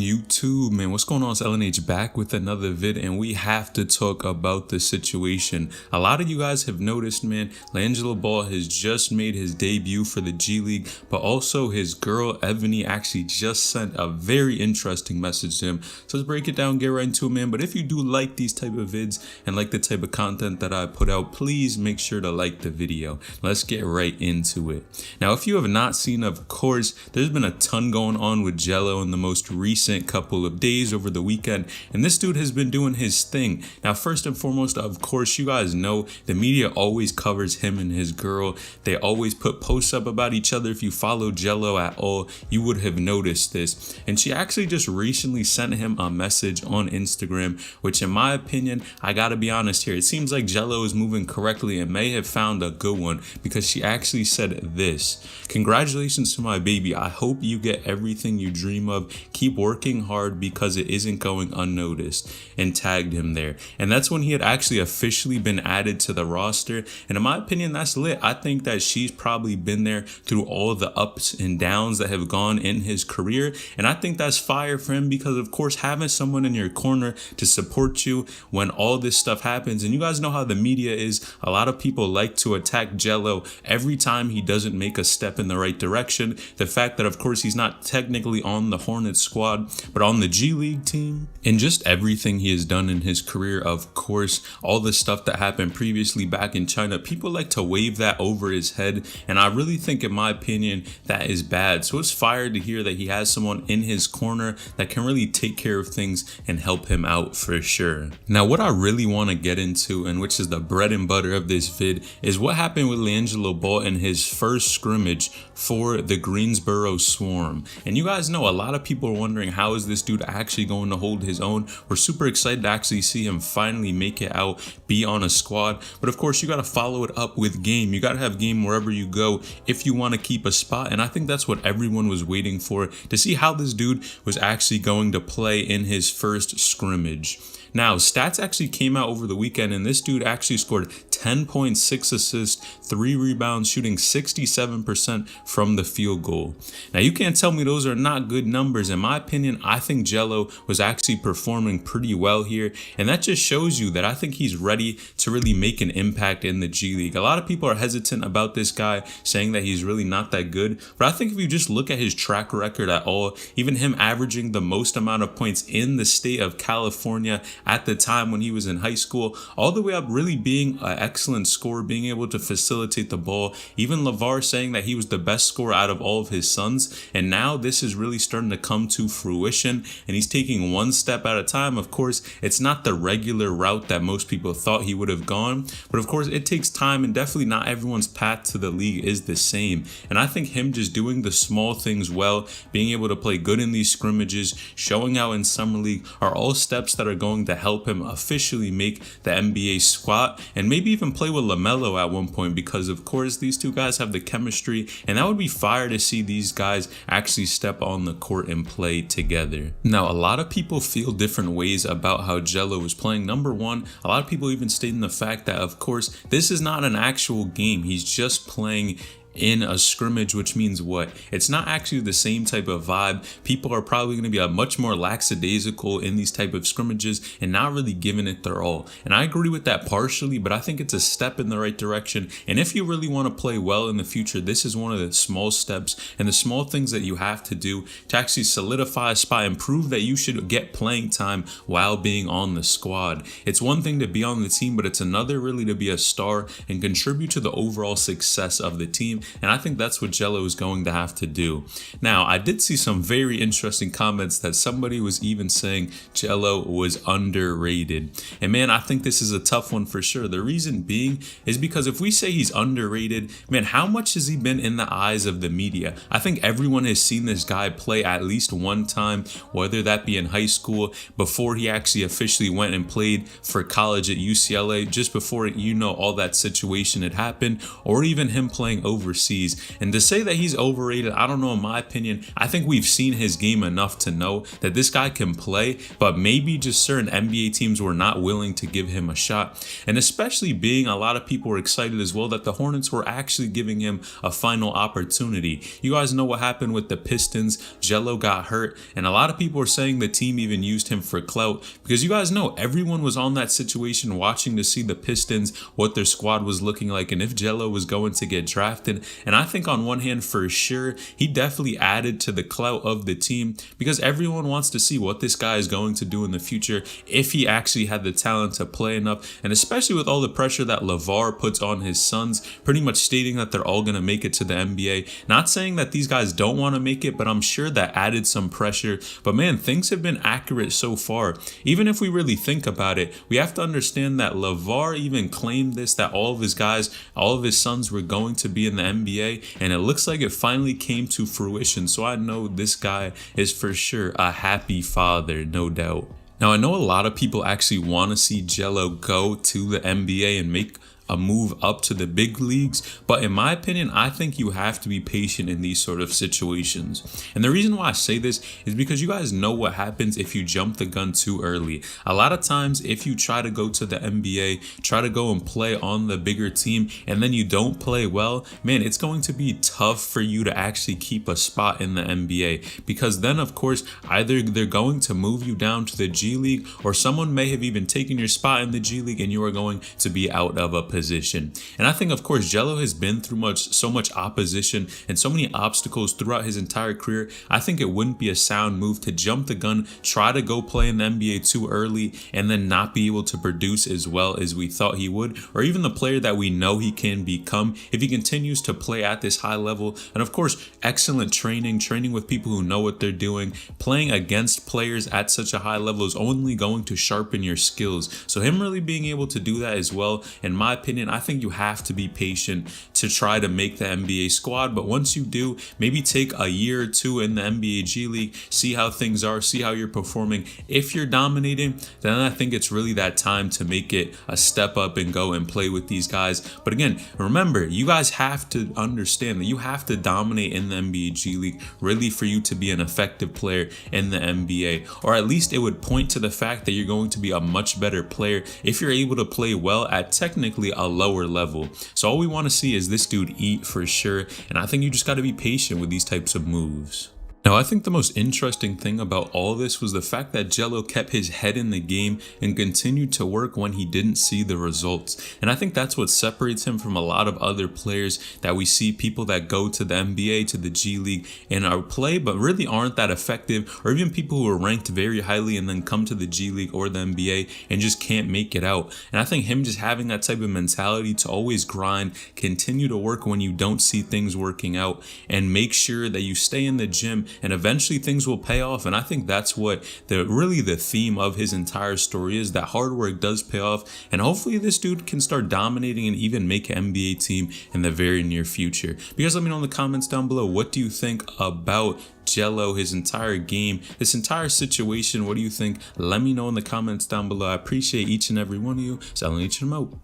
YouTube, man, what's going on? It's LNH back with another vid, and we have to talk about the situation. A lot of you guys have noticed, man, LiAngelo Ball has just made his debut for the G League, but also his girl Evoni actually just sent a very interesting message to him. So let's break it down, get right into it, man. But if you do like these type of vids and like the type of content that I put out, please make sure to like the video. Let's get right into it. Now, if you have not seen, of course, there's been a ton going on with Jello in the most recent couple of days over the weekend, and this dude has been doing his thing. Now, first and foremost, of course, you guys know the media always covers him and his girl. They always put posts up about each other. If you follow Jello at all, you would have noticed this. And she actually just recently sent him a message on Instagram, which in my opinion, I gotta be honest here, it seems like Jello is moving correctly and may have found a good one, because she actually said this: "Congratulations to my baby. I hope you get everything you dream of. Keep working hard because it isn't going unnoticed," and tagged him there. And that's when he had actually officially been added to the roster. And in my opinion, that's lit. I think that she's probably been there through all the ups and downs that have gone in his career. And I think that's fire for him, because of course, having someone in your corner to support you when all this stuff happens, and you guys know how the media is, a lot of people like to attack Jello every time he doesn't make a step in the right direction. The fact that of course he's not technically on the Hornets squad, but on the G League team, and just everything he has done in his career, of course, all the stuff that happened previously back in China, people like to wave that over his head, and I really think, in my opinion, that is bad. So it's fire to hear that he has someone in his corner that can really take care of things and help him out for sure. Now, what I really want to get into, and which is the bread and butter of this vid, is what happened with LiAngelo Ball in his first scrimmage for the Greensboro Swarm. And you guys know, a lot of people are wondering, how is this dude actually going to hold his own? We're super excited to actually see him finally make it out, be on a squad. But of course, you got to follow it up with game. You got to have game wherever you go if you want to keep a spot. And I think that's what everyone was waiting for, to see how this dude was actually going to play in his first scrimmage. Now, stats actually came out over the weekend, and this dude actually scored 10.6 assists, 3 rebounds, shooting 67% from the field goal. Now, you can't tell me those are not good numbers. In my opinion, I think Jello was actually performing pretty well here, and that just shows you that I think he's ready to really make an impact in the G League. A lot of people are hesitant about this guy, saying that he's really not that good, but I think if you just look at his track record at all, even him averaging the most amount of points in the state of California at the time when he was in high school, all the way up really being an excellent scorer, being able to facilitate the ball, even LeVar saying that he was the best scorer out of all of his sons. And now this is really starting to come to fruition, and he's taking one step at a time. Of course, it's not the regular route that most people thought he would have gone, but of course it takes time, and definitely not everyone's path to the league is the same. And I think him just doing the small things well, being able to play good in these scrimmages, showing out in summer league, are all steps that are going to help him officially make the NBA squad, and maybe even play with LaMelo at one point, because of course these two guys have the chemistry, and that would be fire to see these guys actually step on the court and play together. Now, a lot of people feel different ways about how Jello is playing. Number one, a lot of people even stating the fact that of course this is not an actual game. He's just playing in a scrimmage, which means what? It's not actually the same type of vibe. People are probably going to be a much more lackadaisical in these type of scrimmages and not really giving it their all. And I agree with that partially, but I think it's a step in the right direction. And if you really want to play well in the future, this is one of the small steps and the small things that you have to do to actually solidify a spot and prove that you should get playing time while being on the squad. It's one thing to be on the team, but it's another really to be a star and contribute to the overall success of the team. And I think that's what Jello is going to have to do. Now, I did see some very interesting comments that somebody was even saying Jello was underrated. And man, I think this is a tough one for sure. The reason being is because if we say he's underrated, man, how much has he been in the eyes of the media? I think everyone has seen this guy play at least one time, whether that be in high school, before he actually officially went and played for college at UCLA, just before, you know, all that situation had happened, or even him playing overseas. overseas. And to say that he's overrated, I don't know, in my opinion. I think we've seen his game enough to know that this guy can play, but maybe just certain NBA teams were not willing to give him a shot. And especially being a lot of people were excited as well that the Hornets were actually giving him a final opportunity. You guys know what happened with the Pistons. Jello got hurt, and a lot of people were saying the team even used him for clout, because you guys know everyone was on that situation watching to see the Pistons, what their squad was looking like, and if Jello was going to get drafted. And I think on one hand, for sure, he definitely added to the clout of the team, because everyone wants to see what this guy is going to do in the future, if he actually had the talent to play enough. And especially with all the pressure that LeVar puts on his sons, pretty much stating that they're all going to make it to the NBA. Not saying that these guys don't want to make it, but I'm sure that added some pressure. But man, things have been accurate so far. Even if we really think about it, we have to understand that LeVar even claimed this, that all of his guys, all of his sons were going to be in the NBA, and it looks like it finally came to fruition. So I know this guy is for sure a happy father, no doubt. Now, I know a lot of people actually want to see Jello go to the NBA and make a move up to the big leagues, but in my opinion, I think you have to be patient in these sort of situations. And the reason why I say this is because you guys know what happens if you jump the gun too early. A lot of times, if you try to go to the NBA, try to go and play on the bigger team, and then you don't play well, man, it's going to be tough for you to actually keep a spot in the NBA, because then of course either they're going to move you down to the G League, or someone may have even taken your spot in the G League and you are going to be out of a position. And I think of course Jello has been through so much opposition and so many obstacles throughout his entire career. I think it wouldn't be a sound move to jump the gun, try to go play in the NBA too early, and then not be able to produce as well as we thought he would, or even the player that we know he can become if he continues to play at this high level. And of course, excellent training with people who know what they're doing. Playing against players at such a high level is only going to sharpen your skills. So him really being able to do that as well, in my opinion, I think you have to be patient to try to make the NBA squad. But once you do, maybe take a year or two in the NBA G League, see how things are, see how you're performing. If you're dominating, then I think it's really that time to make it a step up and go and play with these guys. But again, remember, you guys have to understand that you have to dominate in the NBA G League really for you to be an effective player in the NBA, or at least it would point to the fact that you're going to be a much better player if you're able to play well at technically a lower level. So all we want to see is this dude eat for sure, and I think you just got to be patient with these types of moves. Now, I think the most interesting thing about all this was the fact that Jello kept his head in the game and continued to work when he didn't see the results. And I think that's what separates him from a lot of other players that we see, people that go to the NBA, to the G League, and are play but really aren't that effective, or even people who are ranked very highly and then come to the G League or the NBA and just can't make it out. And I think him just having that type of mentality to always grind, continue to work when you don't see things working out, and make sure that you stay in the gym, and eventually things will pay off. And I think that's what really the theme of his entire story is, that hard work does pay off, and hopefully this dude can start dominating and even make an NBA team in the very near future. You guys let me know in the comments down below, what do you think about Jello, his entire game, this entire situation? What do you think? Let me know in the comments down below. I appreciate each and every one of you. So I'll let you know.